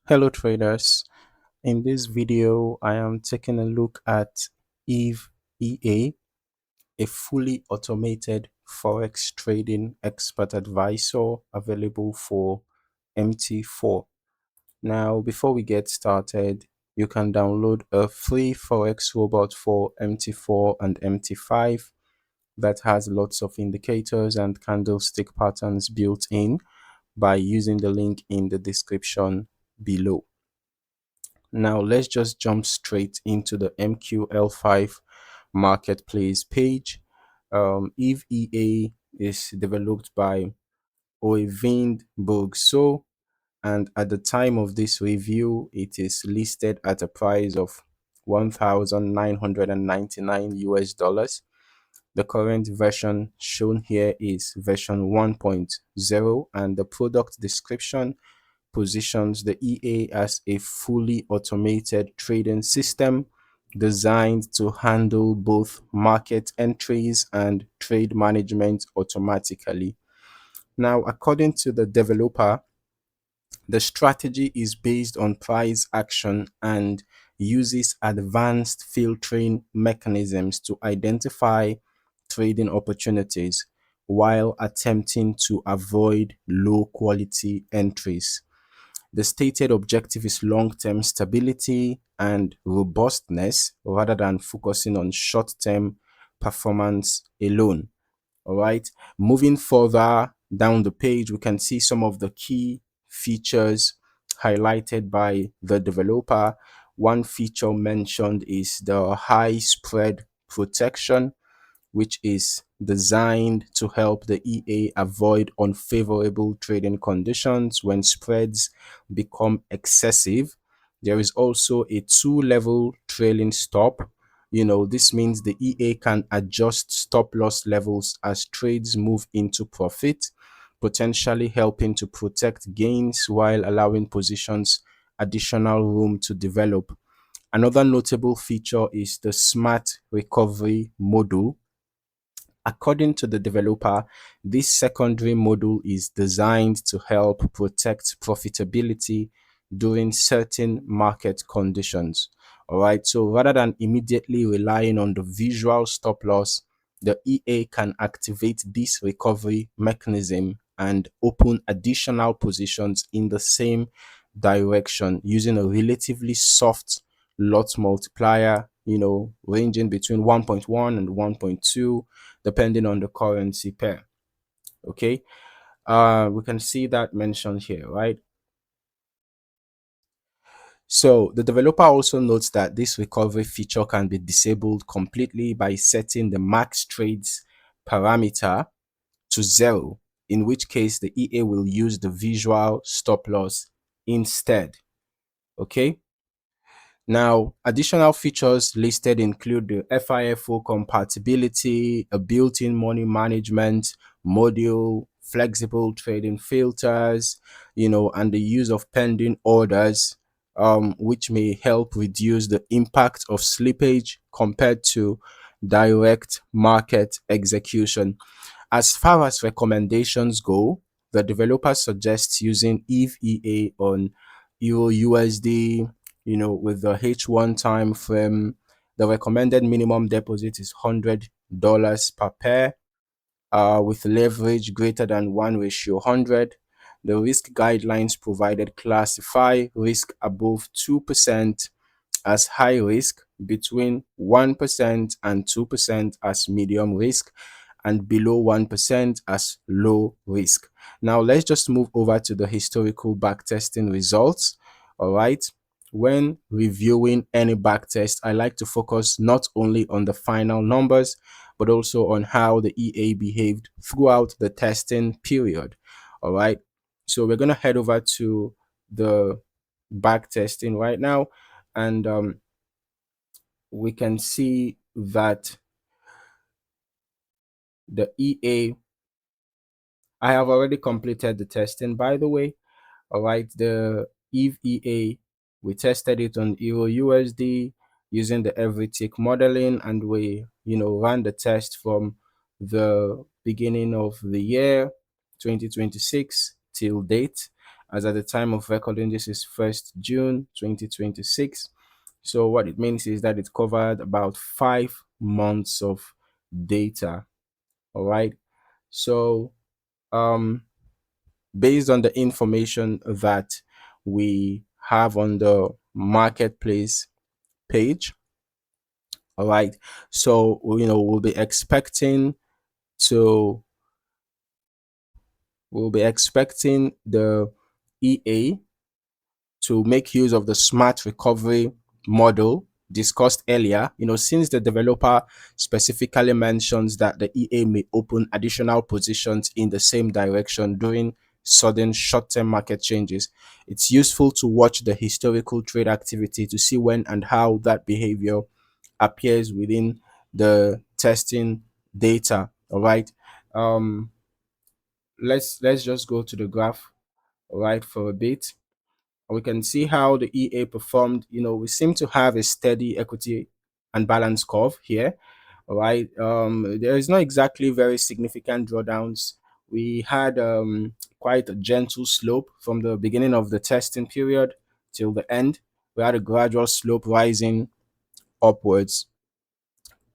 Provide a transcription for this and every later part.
Hello traders, in this video I am taking a look at Eve EA, a fully automated Forex trading expert advisor available for MT4. Now before we get started, you can download a free Forex robot for MT4 and MT5 that has lots of indicators and candlestick patterns built in by using the link in the description below. Now let's just jump straight into the MQL5 Marketplace page. Eve EA is developed by Oyvind Bogso, and at the time of this review, it is listed at a price of 1,999 US dollars. The current version shown here is version 1.0, and the product description positions the EA as a fully automated trading system designed to handle both market entries and trade management automatically. Now, according to the developer, the strategy is based on price action and uses advanced filtering mechanisms to identify trading opportunities while attempting to avoid low quality entries. The stated objective is long-term stability and robustness rather than focusing on short-term performance alone. All right. Moving further down the page, we can see some of the key features highlighted by the developer. One feature mentioned is the high spread protection, which is designed to help the EA avoid unfavorable trading conditions when spreads become excessive. There is also a two-level trailing stop. This means the EA can adjust stop loss levels as trades move into profit, potentially helping to protect gains while allowing positions additional room to develop. Another notable feature is the smart recovery module. According to the developer, this secondary module is designed to help protect profitability during certain market conditions. All right, so rather than immediately relying on the visual stop loss, the EA can activate this recovery mechanism and open additional positions in the same direction using a relatively soft lot multiplier, ranging between 1.1 and 1.2 depending on the currency pair. Okay, we can see that mentioned here, right? So the developer also notes that this recovery feature can be disabled completely by setting the max trades parameter to 0, in which case the EA will use the visual stop loss instead. Okay. Now, additional features listed include the FIFO compatibility, a built-in money management module, flexible trading filters, and the use of pending orders, which may help reduce the impact of slippage compared to direct market execution. As far as recommendations go, the developer suggests using Eve EA on Euro USD, with the H1 time frame. The recommended minimum deposit is $100 per pair, with leverage greater than 1:100. The risk guidelines provided classify risk above 2% as high risk, between 1% and 2% as medium risk, and below 1% as low risk. Now let's just move over to the historical backtesting results. All right. When reviewing any backtest, I like to focus not only on the final numbers, but also on how the EA behaved throughout the testing period. All right. So we're going to head over to the backtesting right now, and we can see that the EA, I have already completed the testing, by the way. All right, the Eve EA, we tested it on Euro USD using the every tick modeling, and we ran the test from the beginning of the year 2026 till date, as at the time of recording, this is 1st June 2026. So what it means is that it covered about 5 months of data. All right. So um based on the information that we have on the marketplace page, all right, so we'll be expecting to the EA to make use of the smart recovery model discussed earlier. Since the developer specifically mentions that the EA may open additional positions in the same direction during sudden short-term market changes, it's useful to watch the historical trade activity to see when and how that behavior appears within the testing data. All right. um let's just go to the graph, all right, for a bit. We can see how the EA performed. We seem to have a steady equity and balance curve here. All right. There is not exactly very significant drawdowns. We had quite a gentle slope from the beginning of the testing period till the end. We had a gradual slope rising upwards.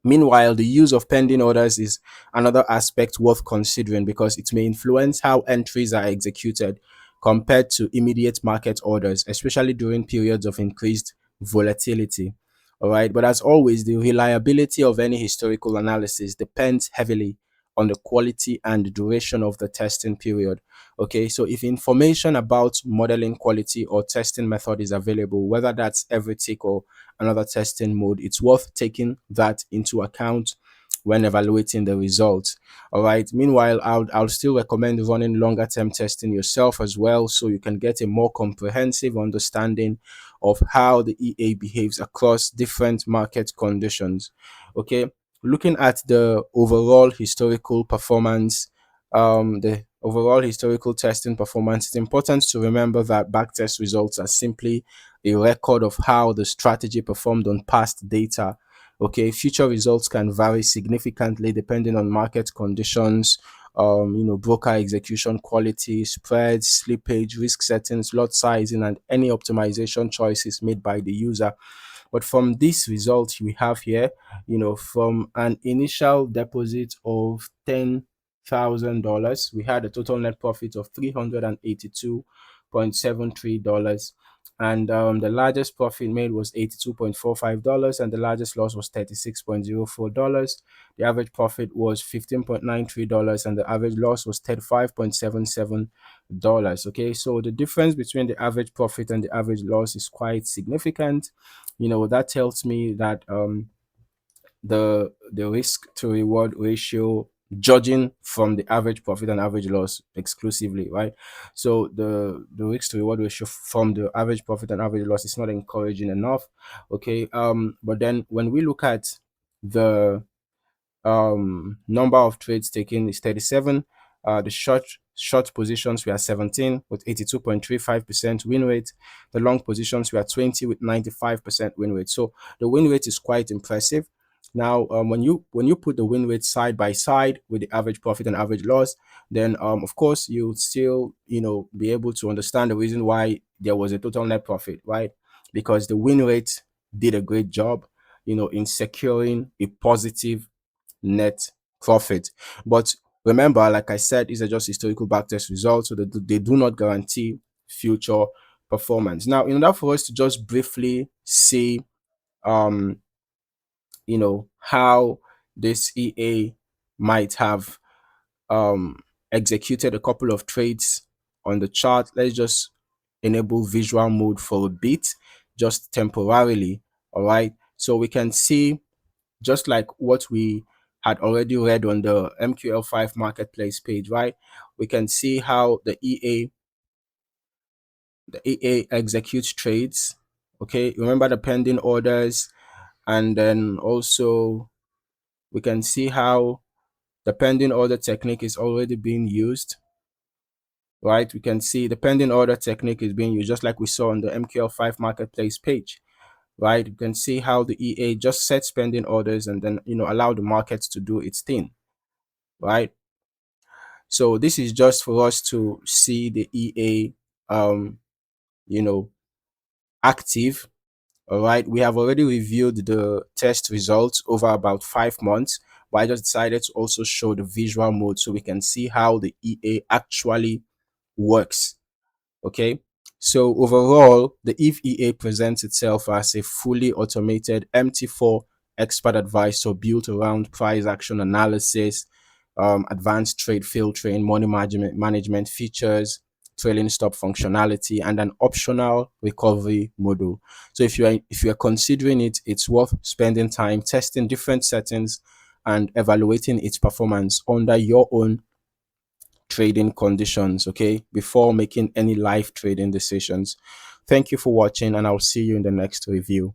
Meanwhile, the use of pending orders is another aspect worth considering because it may influence how entries are executed compared to immediate market orders, especially during periods of increased volatility. All right. But as always, the reliability of any historical analysis depends heavily on the quality and duration of the testing period. Okay. So if information about modeling quality or testing method is available, whether that's every tick or another testing mode, it's worth taking that into account when evaluating the results. All right. Meanwhile, I'll still recommend running longer term testing yourself as well, so you can get a more comprehensive understanding of how the EA behaves across different market conditions. Okay. Looking at the overall historical performance, the overall historical testing performance, it's important to remember that backtest results are simply a record of how the strategy performed on past data. Okay, future results can vary significantly depending on market conditions, broker execution quality, spreads, slippage, risk settings, lot sizing, and any optimization choices made by the user. But from this result we have here, from an initial deposit of $10,000, we had a total net profit of $382.73, and the largest profit made was $82.45, and the largest loss was $36.04. The average profit was $15.93, and the average loss was $35.77. Okay, so the difference between the average profit and the average loss is quite significant. That tells me that the risk to reward ratio, judging from the average profit and average loss exclusively, right? So the risk to reward ratio from the average profit and average loss is not encouraging enough. Okay. But then when we look at the number of trades taken is 37. The short positions were 17 with 82.35% win rate. The long positions were 20 with 95% win rate. So the win rate is quite impressive. Now, when you put the win rate side by side with the average profit and average loss, then of course you still be able to understand the reason why there was a total net profit, right? Because the win rate did a great job, in securing a positive net profit. But remember, like I said, these are just historical backtest results, so they do not guarantee future performance. Now, in order for us to just briefly see, um, how this EA might have executed a couple of trades on the chart, let's just enable visual mode for a bit, just temporarily. All right, so we can see, just like what we had already read on the MQL5 Marketplace page, right? We can see how the EA executes trades. Okay, remember the pending orders, and then also we can see how the pending order technique is already being used. Right, we can see the pending order technique is being used just like we saw on the MQL5 Marketplace page. Right, you can see how the EA just sets pending orders and then allow the markets to do its thing. Right, so this is just for us to see the EA um you know active. All right, we have already reviewed the test results over about 5 months, but I just decided to also show the visual mode so we can see how the EA actually works. Okay, so overall, the if EA presents itself as a fully automated MT4 expert advisor built around price action analysis, advanced trade filtering, money management features, trailing stop functionality, and an optional recovery model. So if you are considering it, it's worth spending time testing different settings and evaluating its performance under your own trading conditions, okay, before making any live trading decisions. Thank you for watching, and I'll see you in the next review.